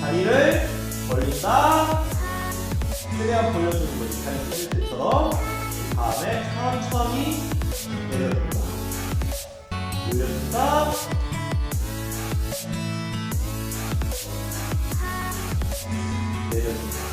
다리를 벌린다. 최대한 벌려주는 거지. 다리 펴질 때처럼. 다음에 천천히 내려준다. 올려준다. 내려준다.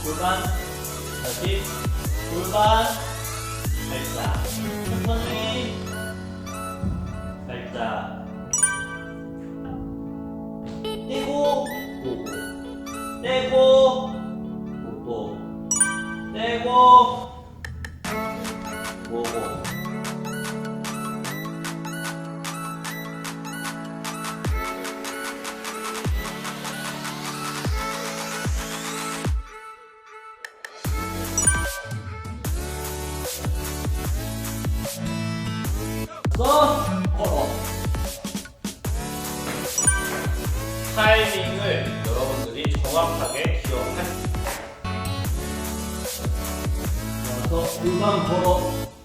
골반, 다시 골반, 살짝 천천히 살짝 떼고 오고 떼고 오고 떼고 오고 걸어. 타이밍을 여러분들이 정확하게 기억하세요. 그래서 골반 걸어.